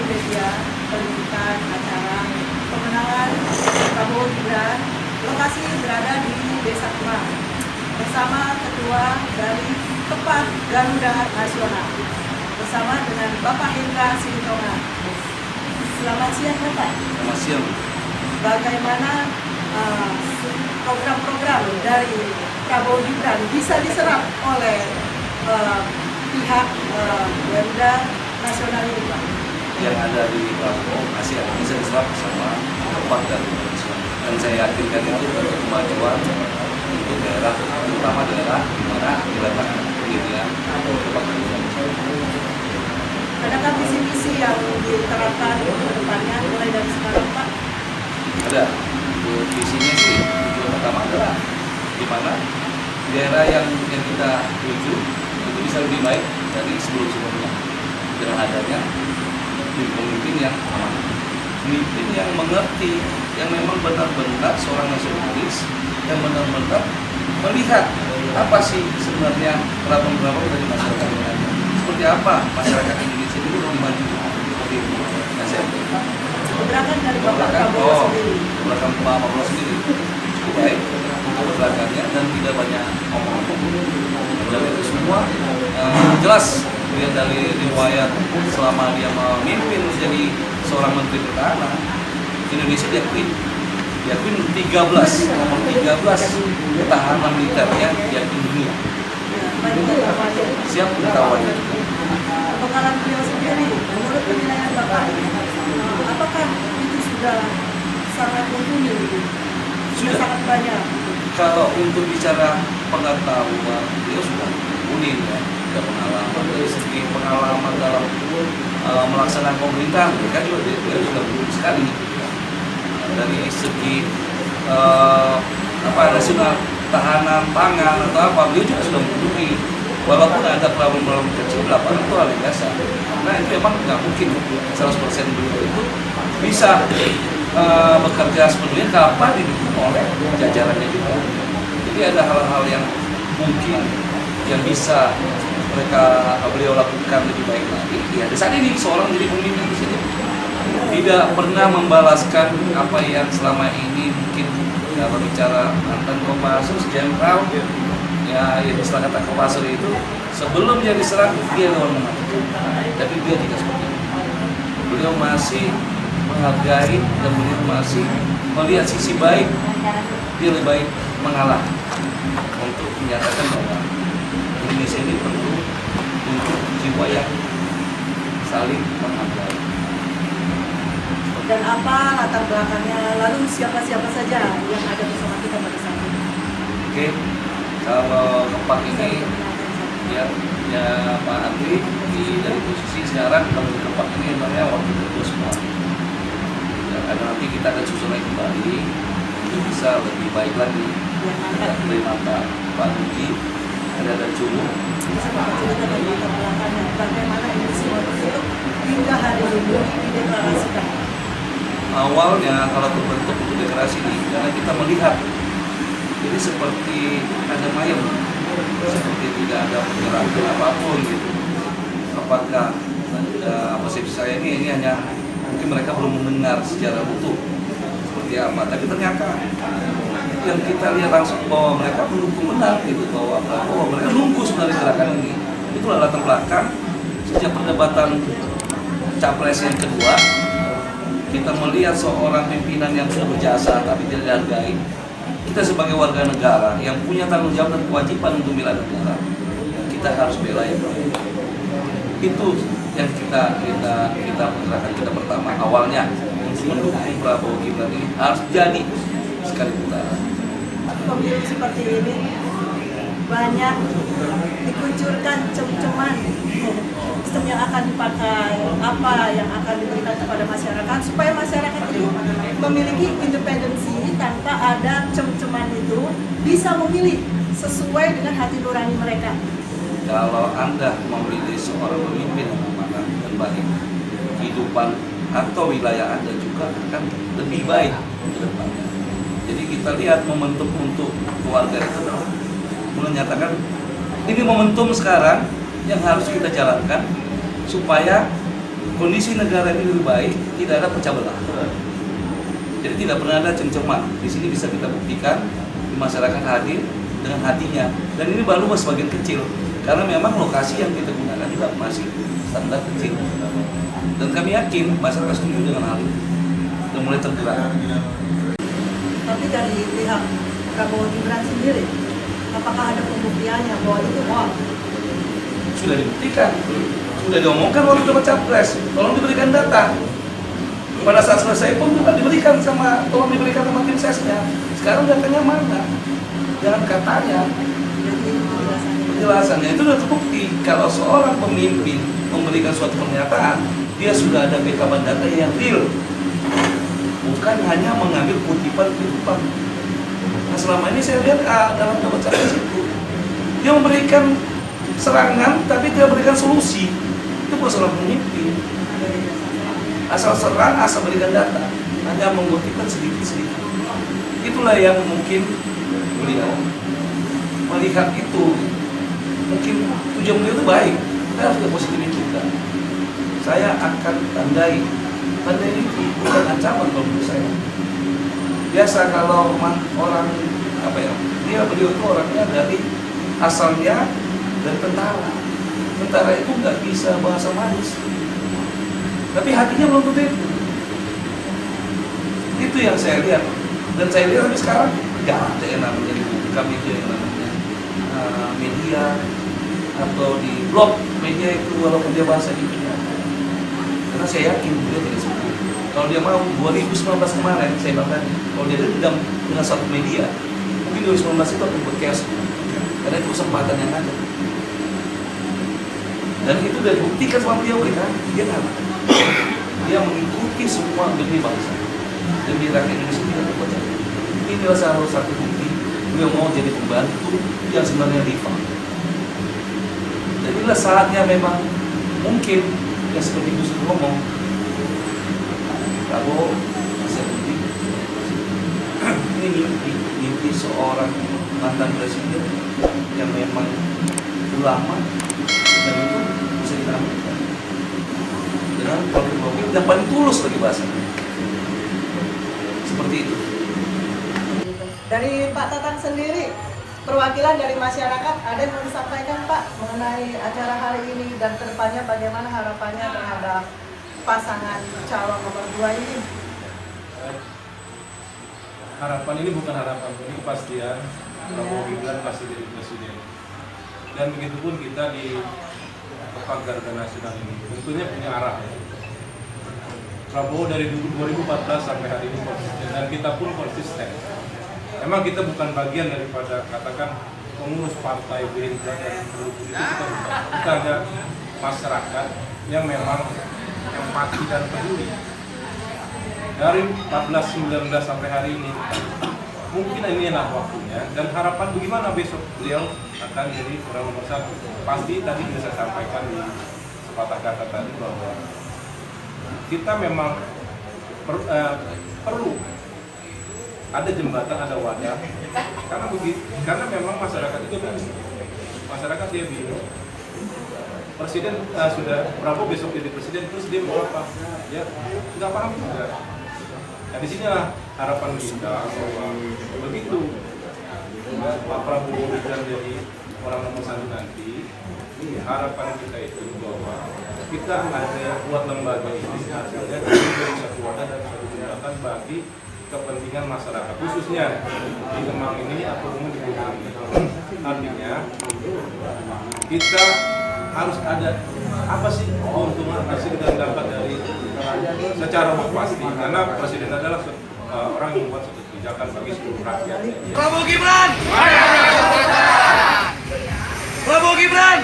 multimedia pelintikan acara pemenangan Prabowo Gibran. Lokasi berada di Desa Kemang bersama ketua dari Tepat Garuda Nasional bersama dengan Bapak Hendra Silitonga. Selamat siang Bapak. Selamat siang. Bagaimana program-program dari Prabowo Gibran bisa diserap oleh pihak Garuda Nasional ini Pak? Yang ada di Prabowo masih bisa diserap sama Tepat Garuda Nasional. Dan saya yakinkan itu untuk kemajuan untuk daerah, terutama daerah di mana diletakkan pemilihan Tepat Garuda Nasional. Adakah visi-visi yang diterapkan ke depannya mulai dari sekarang Pak? Ada. Untuk visinya sih tujuan pertama adalah di mana daerah yang kita tuju itu bisa lebih baik dari sebelum-sebelumnya dengan adanya pemimpin yang aman, pemimpin yang mengerti, yang memang benar-benar seorang nasionalis, yang benar-benar melihat apa sih sebenarnya problem-problem dari masyarakat yang ada. Seperti apa masyarakat Indonesia itu lebih maju seperti itu. Nah, saya Gerakan dari Bapak Prabowo sendiri. Gerakan Pak Prabowo sendiri cukup baik untuk gerakannya dan tidak banyak omong-omong. Dan itu semua jelas lihat dari riwayat selama dia memimpin menjadi seorang Menteri Pertahanan Indonesia diakui 13 nomor 13 ketahanan militernya yang dunia. Siap ditawari. Pengalaman beliau sendiri, menurut penilaian Bapak, apakah itu sudah sangat mumpuni? Sudah sangat banyak. Kalau untuk bicara pengetahuan, beliau sudah mumpuni ya, sudah pengalaman dari segi pengalaman dalam melaksanakan pemerintahan, mereka juga beliau sudah mumpuni sekali. Dari segi nasional tahanan pangan atau apa, beliau juga sudah mumpuni. Walaupun ada problem-problem kecil, lapangan itu hal yang biasa. Karena itu memang nggak mungkin 100% beliau itu bisa bekerja sepenuhnya kapan didukung oleh jajarannya juga. Jadi ada hal-hal yang mungkin yang bisa beliau lakukan lebih baik lagi. Ya, di saat ini seorang jadi pemimpin di sini tidak pernah membalaskan apa yang selama ini mungkin kalau bicara mantan Kopassus Jenderal ya istilah kata Kopassus itu sebelum dia diserang dia lawan mematikan. Tapi beliau tidak seperti itu. Beliau masih menghargai dan beliau masih melihat sisi baik. Dia lebih baik mengalah untuk menyatakan bahwa Indonesia ini perlu untuk jiwa yang saling menghargai. Dan apa latar belakangnya, lalu siapa-siapa saja yang ada bersama kita pada saat ini? Oke, kalau Kepak ini ya Pak Andri dari posisi sekarang kalau di Kepak ini namanya wakil ketua semua. Ya, karena nanti kita akan susun lagi kembali untuk bisa lebih baik lagi. Ada dari mata Pak Uji, ada Culu. Bisa Bapak cerita dari latar belakangnya, bagaimana ini semua terbentuk hingga hari ini dideklarasikan? Awalnya kalau terbentuk untuk deklarasi ini karena kita melihat ini seperti ada mayem, seperti tidak ada penjelasan apapun gitu. Apakah persepsi saya ini hanya mungkin mereka belum mendengar secara utuh seperti apa, tapi ternyata yang kita lihat langsung bahwa mereka mendukung benar gitu, bahwa mereka nunggu sebenarnya gerakan ini. Itulah latar belakang sejak perdebatan capres yang kedua. Kita melihat seorang pimpinan yang sudah berjasa tapi tidak dihargai. Kita sebagai warga negara yang punya tanggung jawab dan kewajiban untuk bela negara, kita harus bela yang baik. Itu yang kita gerakan kita pertama awalnya untuk mendukung Prabowo Gibran ini harus jadi sekali putaran. Pemilu seperti ini banyak dikucurkan cem-ceman sistem yang akan dipakai, apa yang akan diberikan kepada masyarakat supaya masyarakat itu memiliki independensi tanpa ada cem-ceman itu bisa memilih sesuai dengan hati nurani mereka. Kalau Anda memilih seorang pemimpin yang amanah dan baik, kehidupan atau wilayah Anda juga akan lebih baik ke depannya. Jadi kita lihat momentum untuk keluarga itu menyatakan ini momentum sekarang yang harus kita jalankan supaya kondisi negara ini lebih baik, tidak ada pecah belah. Jadi tidak pernah ada cengceman. Di sini bisa kita buktikan di masyarakat hadir dengan hatinya. Dan ini baru sebagian kecil, karena memang lokasi yang kita gunakan juga masih standar kecil. Dan kami yakin masyarakat setuju dengan hal itu dan mulai tergerak. Tapi dari pihak Prabowo Gibran sendiri, apakah ada pembuktiannya bahwa itu hoax? Sudah dibuktikan, sudah diomongkan waktu debat capres, tolong diberikan data. Pada saat selesai pun juga diberikan tolong diberikan sama tim sesnya. Sekarang datanya mana? Jangan katanya. Jadi Penjelasannya itu sudah terbukti. Kalau seorang pemimpin memberikan suatu pernyataan, dia sudah ada backup data yang real, bukan hanya mengambil kutipan-kutipan. Nah, selama ini saya lihat dalam debat capres itu dia memberikan serangan tapi tidak memberikan solusi. Itu persoalan pemimpin. Asal serang, asal berikan data, hanya mengutipkan sedikit-sedikit. Itulah yang mungkin beliau melihat itu. Mungkin tujuan beliau itu baik, kita harus ke positifin juga. Saya akan tandai ini bukan ancaman kalau menurut saya. Biasa kalau orang beliau itu orangnya dari asalnya dari tentara. Tentara itu nggak bisa bahasa manis. Tapi hatinya belum tentu itu. Itu yang saya lihat. Dan saya lihat sampai sekarang nggak ada yang namanya dibuka media yang namanya media atau di blog media itu walaupun dia bahasa Indonesia. Karena saya yakin dia tidak seperti itu. Kalau dia mau 2019 kemarin saya bahkan kalau dia dendam dengan satu media, mungkin 2019 itu akan berchaos. Karena itu kesempatan yang ada. Dan itu sudah dibuktikan sama beliau kan, dia nggak. Dia mengikuti semua demi bangsa, demi rakyat Indonesia tidak terpecah. Inilah salah satu bukti beliau mau jadi pembantu yang sebenarnya rival. Dan inilah saatnya memang mungkin yang seperti Gus Dur ngomong, Prabowo masih penting. Ini mimpi seorang mantan presiden yang memang ulama dan itu bisa ditampilkan dengan politik yang paling tulus lagi bahasanya. Seperti itu. Dari Pak Tatang sendiri, perwakilan dari masyarakat ada yang mau disampaikan Pak mengenai acara hari ini dan kedepannya bagaimana harapannya terhadap pasangan calon nomor 2 ini? Harapan ini bukan harapan, ini kepastian Prabowo Gibran pasti jadi presiden. Dan begitupun kita di Garda Nasional ini tentunya punya arah. Prabowo dari 2014 sampai hari ini konsisten dan kita pun konsisten. Memang kita bukan bagian daripada katakan pengurus partai Gerindra dan itu kita bukan. Kita ada masyarakat yang memang yang mati dan peduli. Dari 14-19 sampai hari ini mungkin inilah waktunya dan harapan bagaimana besok beliau akan jadi orang nomor 1. Pasti tadi bisa saya sampaikan di sepatah kata tadi bahwa kita memang perlu ada jembatan, ada wadah karena memang masyarakat itu bingung. Masyarakat dia bingung. Presiden sudah Prabowo besok jadi presiden terus dia mau apa? Ya nggak paham juga. Nah disinilah harapan kita bahwa begitu Pak Prabowo jadi orang nomor 1 nanti, harapan kita itu bahwa kita ada buat lembaga ini hasilnya dari satu wadah dan satu jembatan bagi kepentingan masyarakat khususnya di Kemang ini atau umum di Kemang ini. Artinya kita harus ada apa sih keuntungan hasil dan dapat dari secara pasti karena presiden adalah orang yang membuat suatu kebijakan bagi seluruh rakyat. Prabowo Gibran! Prabowo Gibran!